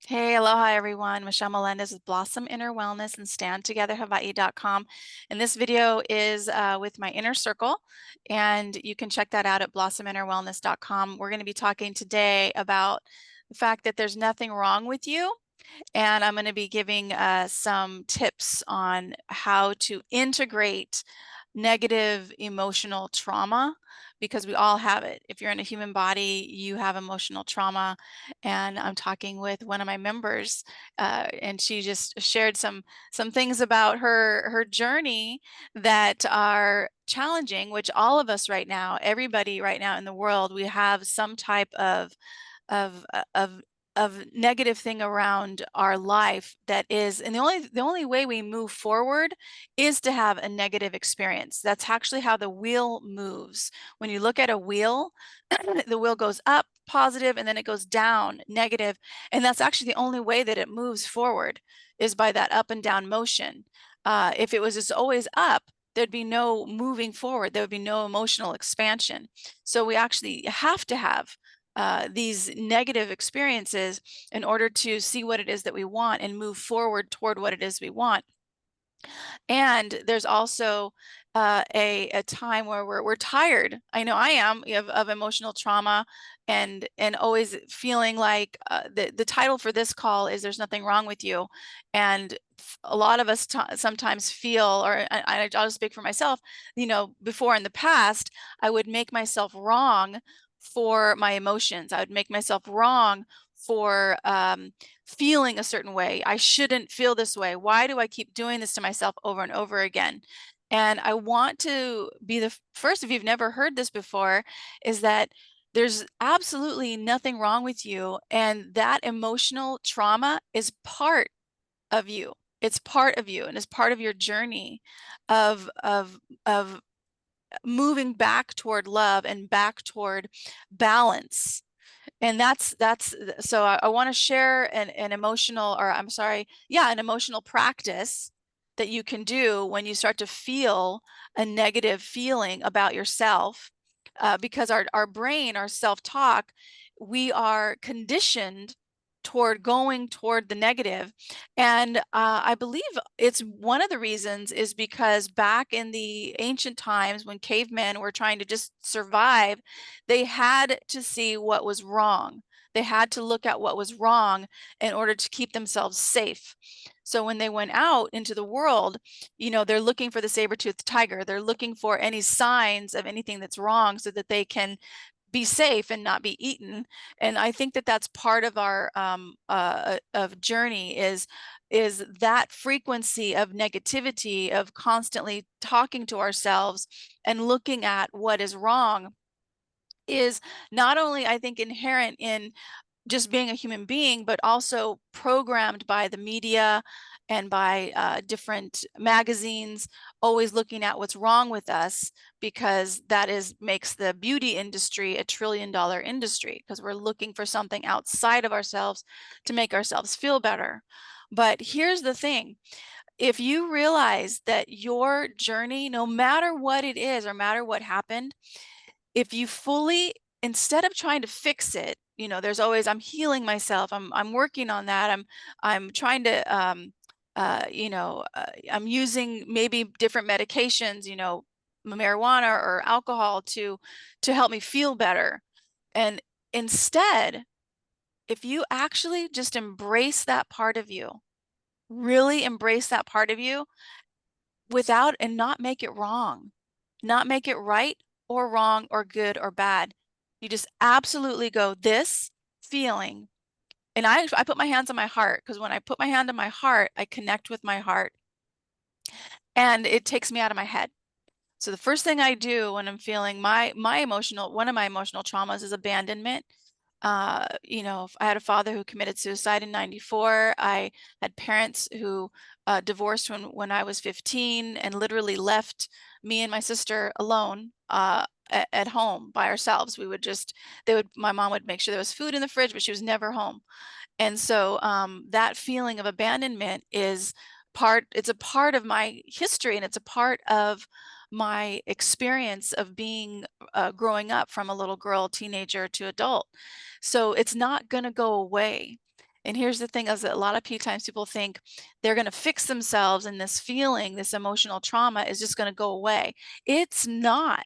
Hey, aloha everyone. Michelle Melendez with Blossom Inner Wellness and StandTogetherHawaii.com. And this video is with my inner circle, and you can check that out at blossominnerwellness.com. We're going to be talking today about the fact that there's nothing wrong with you, and I'm going to be giving some tips on how to integrate negative emotional trauma, because we all have it. If you're in a human body, you have emotional trauma. And I'm talking with one of my members, and she just shared some things about her journey that are challenging, which all of us right now, everybody right now in the world, we have some type of uh, of of negative thing around our life that is, and the only way we move forward is to have a negative experience. That's actually how the wheel moves. When you look at a wheel, the wheel goes up positive and then it goes down negative, and that's actually the only way that it moves forward, is by that up and down motion. If it was just always up, there'd be no moving forward, there would be no emotional expansion. So we actually have to have these negative experiences in order to see what it is that we want and move forward toward what it is we want. And there's also a time where we're tired. I know I am, of emotional trauma, and always feeling like the title for this call is "There's Nothing Wrong with You," and a lot of us sometimes feel, or I'll just speak for myself. Before, in the past, I would make myself wrong for my emotions. I would make myself wrong for feeling a certain way. I shouldn't feel this way. Why do I keep doing this to myself over and over again? And I want to be the first, if you've never heard this before, is that there's absolutely nothing wrong with you. And that emotional trauma is part of you. It's part of you and is part of your journey of moving back toward love and back toward balance. And that's so I want to share an emotional, or I'm sorry, yeah, an emotional practice that you can do when you start to feel a negative feeling about yourself, because our brain, our self-talk, we are conditioned toward going toward the negative. And I believe it's one of the reasons is because back in the ancient times, when cavemen were trying to just survive, they had to see what was wrong. They had to look at what was wrong in order to keep themselves safe. So when they went out into the world, they're looking for the saber-toothed tiger. They're looking for any signs of anything that's wrong so that they can be safe and not be eaten. And I think that that's part of our of journey, is that frequency of negativity, of constantly talking to ourselves and looking at what is wrong, is not only, I think, inherent in just being a human being, but also programmed by the media and by different magazines, always looking at what's wrong with us, because that makes the beauty industry a $1 trillion industry, because we're looking for something outside of ourselves to make ourselves feel better. But here's the thing. If you realize that your journey, no matter what it is, or matter what happened, if you fully, instead of trying to fix it, there's always, I'm healing myself, I'm working on that, I'm trying to I'm using maybe different medications, marijuana or alcohol, to help me feel better. And instead, if you actually just embrace that part of you, really embrace that part of you, without, and not make it wrong, not make it right or wrong or good or bad. You just absolutely go, this feeling. And I put my hands on my heart, because when I put my hand on my heart, I connect with my heart and it takes me out of my head. So the first thing I do when I'm feeling my emotional, one of my emotional traumas is abandonment. I had a father who committed suicide in '94. I had parents who divorced when I was 15, and literally left me and my sister alone at home by ourselves. My mom would make sure there was food in the fridge, but she was never home. And so that feeling of abandonment it's a part of my history, and it's a part of my experience of being growing up from a little girl, teenager to adult. So it's not going to go away. And here's the thing is that a lot of times people think they're going to fix themselves and this feeling, this emotional trauma is just going to go away. It's not.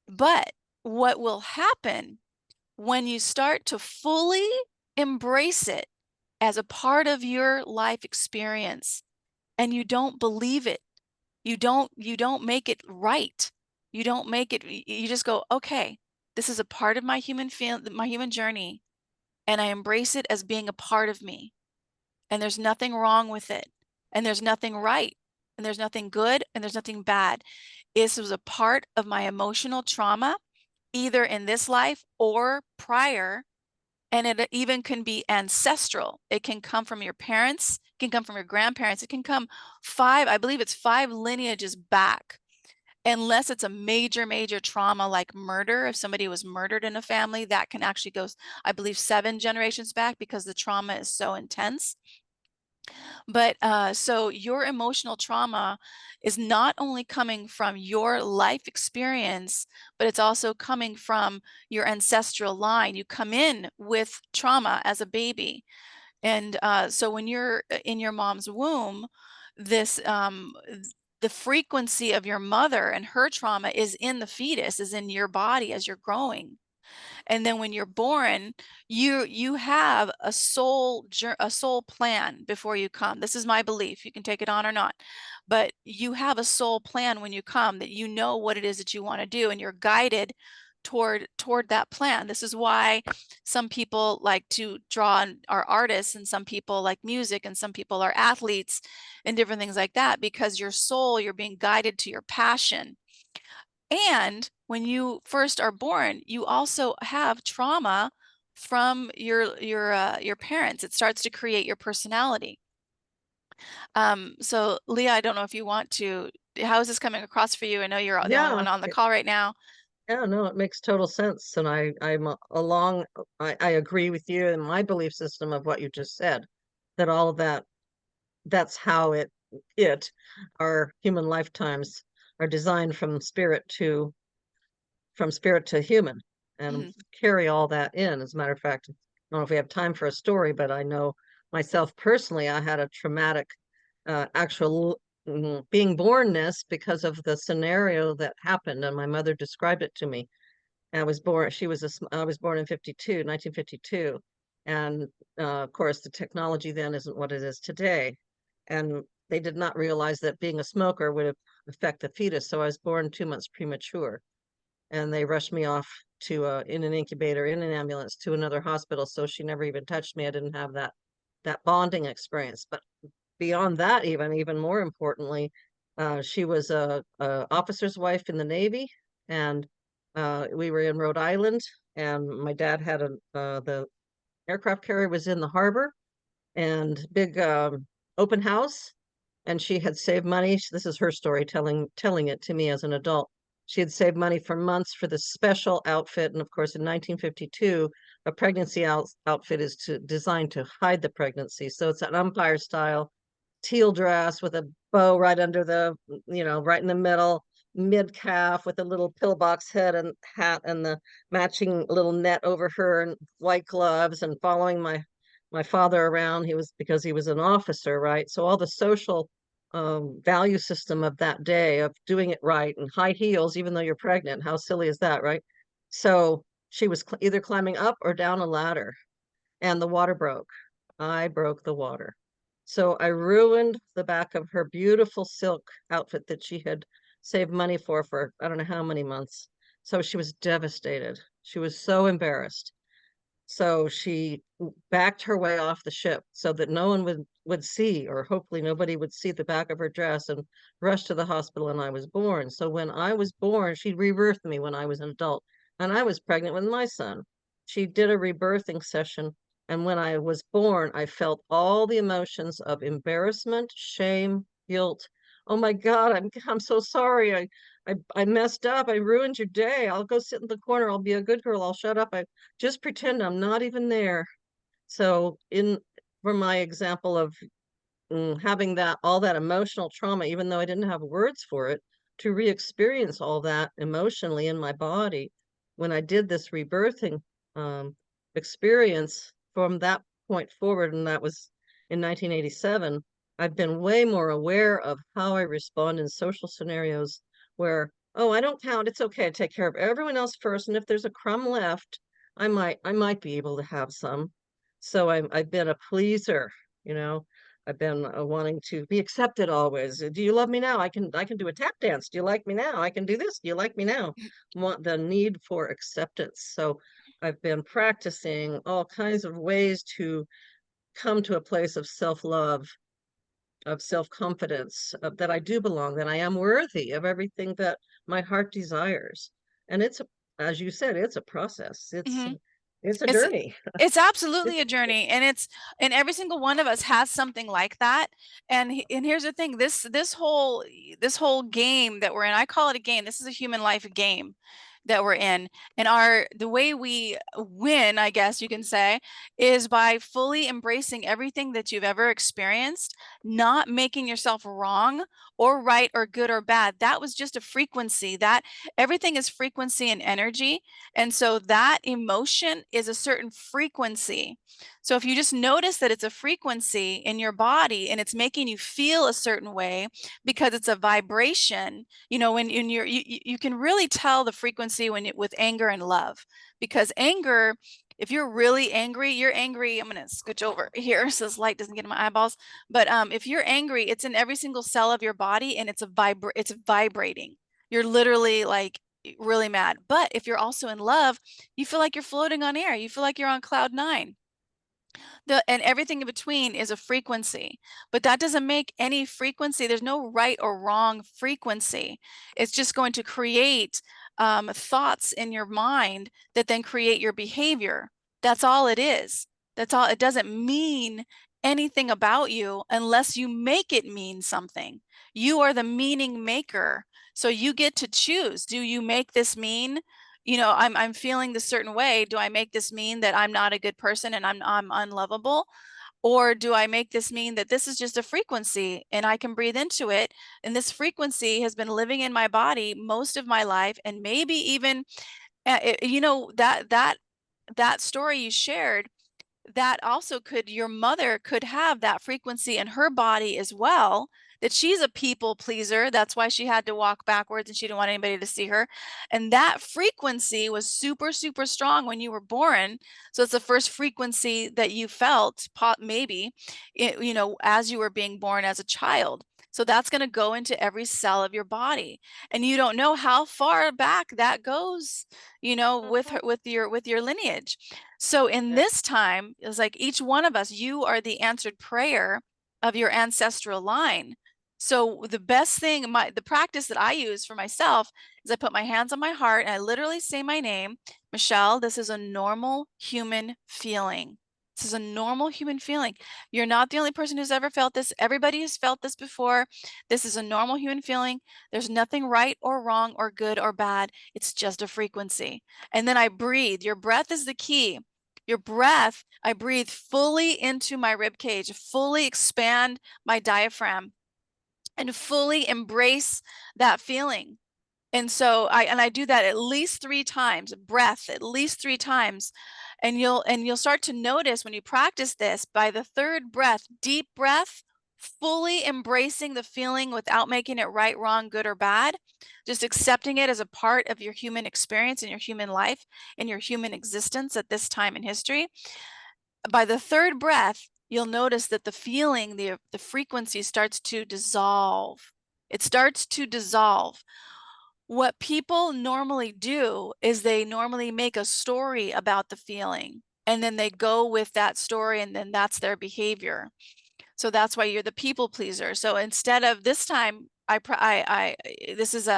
But what will happen when you start to fully embrace it as a part of your life experience and you don't believe it, you don't make it right. You don't make it, you just go, okay, this is a part of my my human journey, and I embrace it as being a part of me. And there's nothing wrong with it. And there's nothing right. And there's nothing good and there's nothing bad. This was a part of my emotional trauma, either in this life or prior. And it even can be ancestral. It can come from your parents, it can come from your grandparents, it can come I believe it's 5 lineages back. Unless it's a major trauma like murder, if somebody was murdered in a family, that can actually go, I believe, 7 generations back because the trauma is so intense. But so your emotional trauma is not only coming from your life experience, but it's also coming from your ancestral line. You come in with trauma as a baby. And so when you're in your mom's womb, this the frequency of your mother and her trauma is in the fetus, is in your body as you're growing. And then when you're born, you have a soul plan before you come. This is my belief. You can take it on or not. But you have a soul plan when you come, that you know what it is that you want to do, and you're guided toward that plan. This is why some people like to draw and are artists, and some people like music, and some people are athletes and different things like that, because your soul, you're being guided to your passion. And when you first are born, you also have trauma from your parents. It starts to create your personality. So Leah, I don't know if you want to, how is this coming across for you? I know you're the only Yeah, one on the call right now. yeah, no, it makes total sense. And I agree with you in my belief system of what you just said, that all of that's how our human lifetimes are designed from spirit to human, and Mhm. carry all that in. As a matter of fact, I don't know if we have time for a story, but I know myself personally, I had a traumatic actual being bornness because of the scenario that happened, and my mother described it to me. I was born in 1952, and of course the technology then isn't what it is today, and they did not realize that being a smoker would affect the fetus, so I was born 2 months premature, and they rushed me off to in an incubator, in an ambulance, to another hospital, so she never even touched me. I didn't have that bonding experience. But beyond that, even more importantly, she was a officer's wife in the Navy, and we were in Rhode Island, and my dad had the aircraft carrier was in the harbor, and big open house, and she had saved money. This is her story, telling it to me as an adult. She had saved money for months for this special outfit, and of course, in 1952, a pregnancy outfit is designed to hide the pregnancy. So it's an umpire style teal dress with a bow right under right in the middle, mid calf, with a little pillbox head and hat, and the matching little net over her, and white gloves, and following my father around. Because he was an officer, right? So all the social value system of that day of doing it right, and high heels, even though you're pregnant. How silly is that, right? So she was either climbing up or down a ladder, and the water broke. I broke the water. So I ruined the back of her beautiful silk outfit that she had saved money for I don't know how many months. So she was devastated. She was so embarrassed. So she backed her way off the ship so that no one would see, or hopefully nobody would see, the back of her dress, and rushed to the hospital, and I was born. So when I was born, she rebirthed me when I was an adult, and I was pregnant with my son. She did a rebirthing session, and when I was born, I felt all the emotions of embarrassment, shame, guilt. Oh my God, I'm so sorry. I messed up. I ruined your day. I'll go sit in the corner. I'll be a good girl. I'll shut up. I just pretend I'm not even there. So in for my example of having all that emotional trauma, even though I didn't have words for it, to re-experience all that emotionally in my body, when I did this rebirthing experience, from that point forward, and that was in 1987, I've been way more aware of how I respond in social scenarios where, oh, I don't count. It's okay to take care of everyone else first. And if there's a crumb left, I might be able to have some. So I've been a pleaser, you know. I've been wanting to be accepted always. Do you love me now? I can do a tap dance. Do you like me now? I can do this. Do you like me now? Want the need for acceptance. So I've been practicing all kinds of ways to come to a place of self-love, of self-confidence, that I do belong, that I am worthy of everything that my heart desires. And as you said, it's a process. Mhm. It's a It's journey. it's It's absolutely a journey, and every single one of us has something like that. And here's the thing, this whole game that we're in, I call it a game. This is a human life game that we're in. And the way we win, I guess you can say, is by fully embracing everything that you've ever experienced, not making yourself wrong or right or good or bad. That was just a frequency. That everything is frequency and energy. And so that emotion is a certain frequency. So if you just notice that it's a frequency in your body and it's making you feel a certain way because it's a vibration, when you can really tell the frequency with anger and love. Because anger, if you're really angry, you're angry. I'm going to scooch over here so this light doesn't get in my eyeballs. But if you're angry, it's in every single cell of your body, and it's vibrating. You're literally like really mad. But if you're also in love, you feel like you're floating on air. You feel like you're on cloud nine. And everything in between is a frequency, but that doesn't make any frequency. There's no right or wrong frequency. It's just going to create thoughts in your mind that then create your behavior. That's all it is. That's all. It doesn't mean anything about you unless you make it mean something. You are the meaning maker. So you get to choose. Do you make this mean, I'm feeling this certain way. Do I make this mean that I'm not a good person and I'm unlovable? Or do I make this mean that this is just a frequency and I can breathe into it? And this frequency has been living in my body most of my life, and maybe even, that story you shared, that also your mother could have that frequency in her body as well, that she's a people pleaser. That's why she had to walk backwards and she didn't want anybody to see her. And that frequency was super, super strong when you were born. So it's the first frequency that you felt, maybe, as you were being born as a child. So that's going to go into every cell of your body. And you don't know how far back that goes, with Mhm. her, with your lineage. So in Yeah. this time, it's like each one of us, you are the answered prayer of your ancestral line. So the best thing, the practice that I use for myself is I put my hands on my heart and I literally say my name, Michelle. This is a normal human feeling. This is a normal human feeling. You're not the only person who's ever felt this. Everybody has felt this before. This is a normal human feeling. There's nothing right or wrong or good or bad. It's just a frequency. And then I breathe. Your breath is the key. Your breath, I breathe fully into my rib cage, fully expand my diaphragm, and fully embrace that feeling. And so I do that at least 3 times, breath at least 3 times. And you'll start to notice when you practice this, by the third breath, deep breath, fully embracing the feeling without making it right, wrong, good, or bad, just accepting it as a part of your human experience and your human life and your human existence at this time in history. By the third breath, you'll notice that the feeling, the frequency starts to dissolve. It starts to dissolve. What people normally do is they normally make a story about the feeling, and then they go with that story, and then that's their behavior. So that's why you're the people pleaser. So instead of this time, this is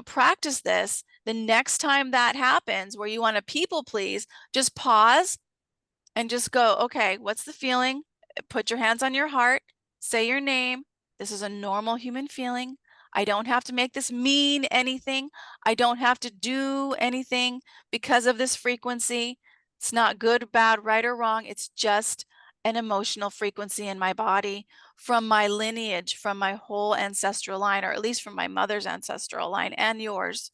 practice this. The next time that happens where you want to people please, just pause and just go, okay, what's the feeling? Put your hands on your heart, say your name. This is a normal human feeling. I don't have to make this mean anything. I don't have to do anything because of this frequency. It's not good, bad, right, or wrong. It's just an emotional frequency in my body from my lineage, from my whole ancestral line, or at least from my mother's ancestral line and yours.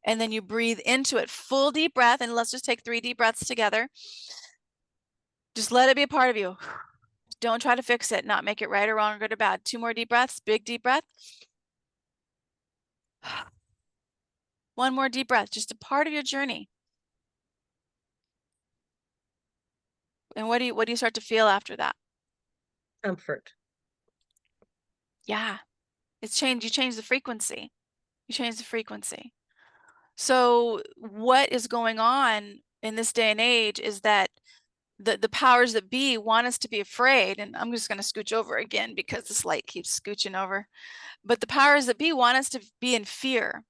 And then you breathe into it, full deep breath. And let's just take 3 deep breaths together. Just let it be a part of you. Don't try to fix it, not make it right or wrong or good or bad. 2 more deep breaths, big deep breath. 1 more deep breath, just a part of your journey. And what do you start to feel after that? Comfort. Yeah, it's changed. You change the frequency. You change the frequency. So what is going on in this day and age is that the powers that be want us to be afraid. And I'm just going to scooch over again because this light keeps scooching over. But the powers that be want us to be in fear.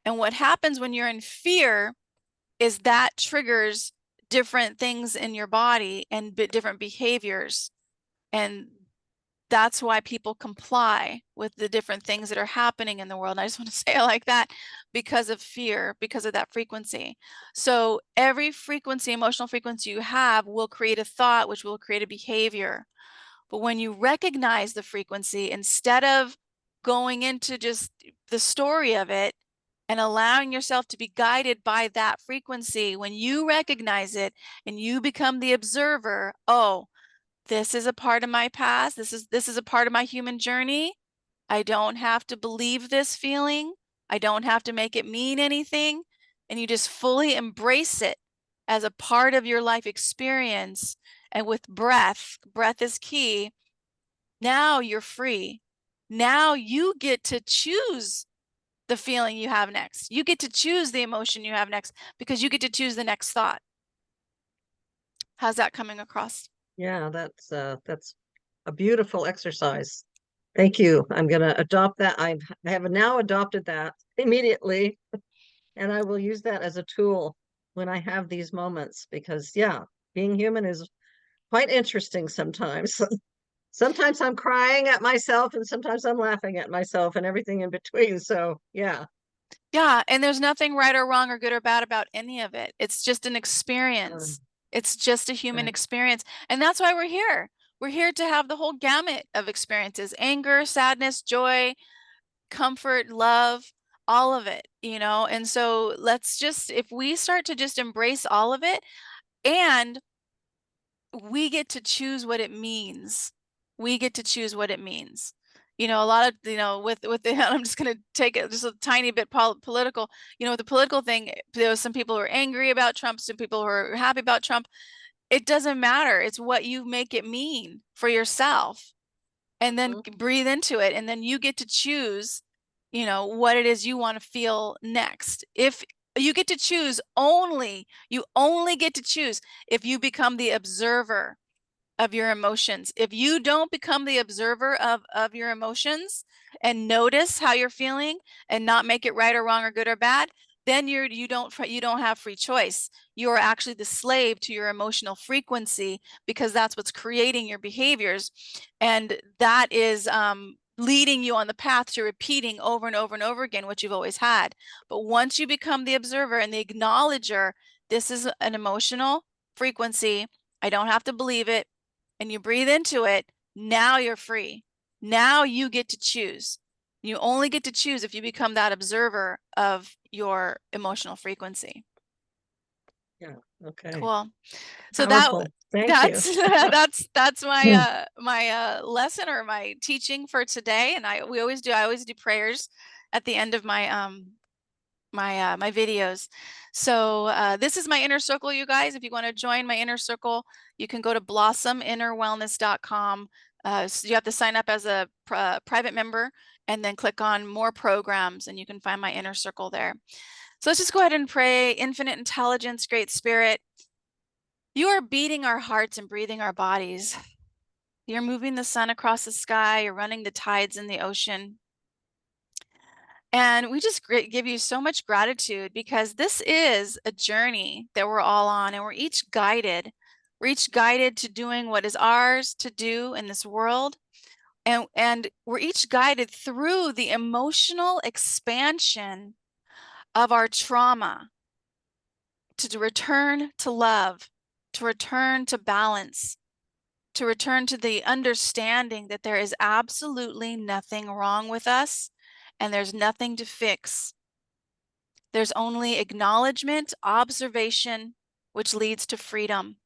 And what happens when you're in fear is that triggers different things in your body and different behaviors. And that's why people comply with the different things that are happening in the world. And I just want to say it like that because of fear, because of that frequency. So every frequency, emotional frequency you have will create a thought, which will create a behavior. But when you recognize the frequency, instead of going into just the story of it and allowing yourself to be guided by that frequency, when you recognize it and you become the observer, oh, this is a part of my past. This is a part of my human journey. I don't have to believe this feeling. I don't have to make it mean anything. And you just fully embrace it as a part of your life experience. And with breath, breath is key. Now you're free. Now you get to choose the feeling you have next. You get to choose the emotion you have next because you get to choose the next thought. How's that coming across? Yeah, that's a beautiful exercise. Thank you. I'm going to adopt that. I have now adopted that immediately, and I will use that as a tool when I have these moments because, yeah, being human is quite interesting sometimes. Sometimes I'm crying at myself, and sometimes I'm laughing at myself, and everything in between. So, yeah. Yeah, and there's nothing right or wrong or good or bad about any of it. It's just an Um, experience. It's just a human right. experience. And that's why we're here. We're here to have the whole gamut of experiences, anger, sadness, joy, comfort, love, all of it, you know? And so let's just, if we start to just embrace all of it, and we get to choose what it means. We get to choose what it means. You know, a lot of, you know, with the, I'm just going to take it just a tiny bit political, you know, with the political thing, there was some people who are angry about Trump, some people who are happy about Trump. It doesn't matter. It's what you make it mean for yourself, and then Mhm. breathe into it. And then you get to choose, you know, what it is you want to feel next. If you get to choose only, you only get to choose if you become the observer of your emotions. If you don't become the observer of your emotions and notice how you're feeling and not make it right or wrong or good or bad, then you don't have free choice. You are actually the slave to your emotional frequency because that's what's creating your behaviors, and that is leading you on the path to repeating over and over and over again what you've always had. But once you become the observer and the acknowledger, this is an emotional frequency. I don't have to believe it, and you breathe into it, now you're free. Now you get to choose. You only get to choose if you become that observer of your emotional frequency. Yeah. Okay. Cool. So Powerful. Thank you. that's that's my Hmm. lesson or my teaching for today. And I always do prayers at the end of my videos. So this is my inner circle, you guys. If you want to join my inner circle, you can go to blossominnerwellness.com. So you have to sign up as a private member and then click on more programs, and you can find my inner circle there. So let's just go ahead and pray. Infinite intelligence, great spirit, you are beating our hearts and breathing our bodies. You're moving the sun across the sky. You're running the tides in the ocean. And we just give you so much gratitude because this is a journey that we're all on, and we're each guided. We're each guided to doing what is ours to do in this world. And we're each guided through the emotional expansion of our trauma to return to love, to return to balance, to return to the understanding that there is absolutely nothing wrong with us and there's nothing to fix. There's only acknowledgement, observation, which leads to freedom.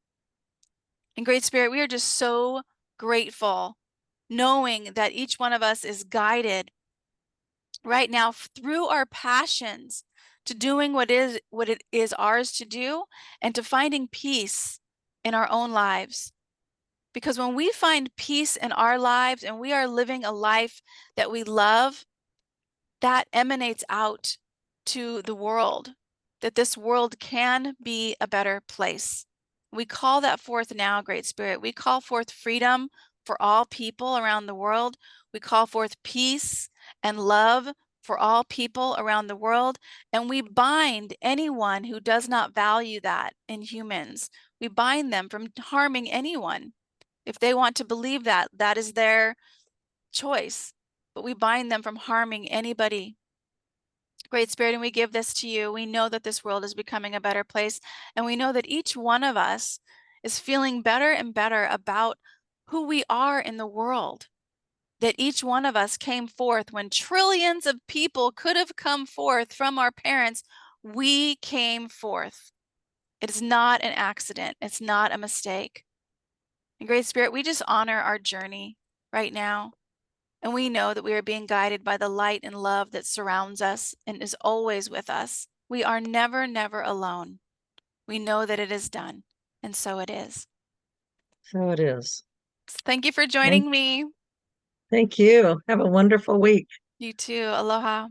And Great Spirit, we are just so grateful knowing that each one of us is guided right now through our passions to doing what it is ours to do, and to finding peace in our own lives. Because when we find peace in our lives and we are living a life that we love, that emanates out to the world, that this world can be a better place. We call that forth now, Great Spirit. We call forth freedom for all people around the world. We call forth peace and love for all people around the world. And we bind anyone who does not value that in humans. We bind them from harming anyone. If they want to believe that, that is their choice. But we bind them from harming anybody. Great Spirit, and we give this to you. We know that this world is becoming a better place, and we know that each one of us is feeling better and better about who we are in the world. That each one of us came forth when trillions of people could have come forth from our parents. We came forth. It is not an accident. It's not a mistake. And Great Spirit, we just honor our journey right now. And we know that we are being guided by the light and love that surrounds us and is always with us. We are never, never alone. We know that it is done. And so it is. So it is. Thank you for Thank, joining me. thank you. Have a wonderful week. You too. Aloha.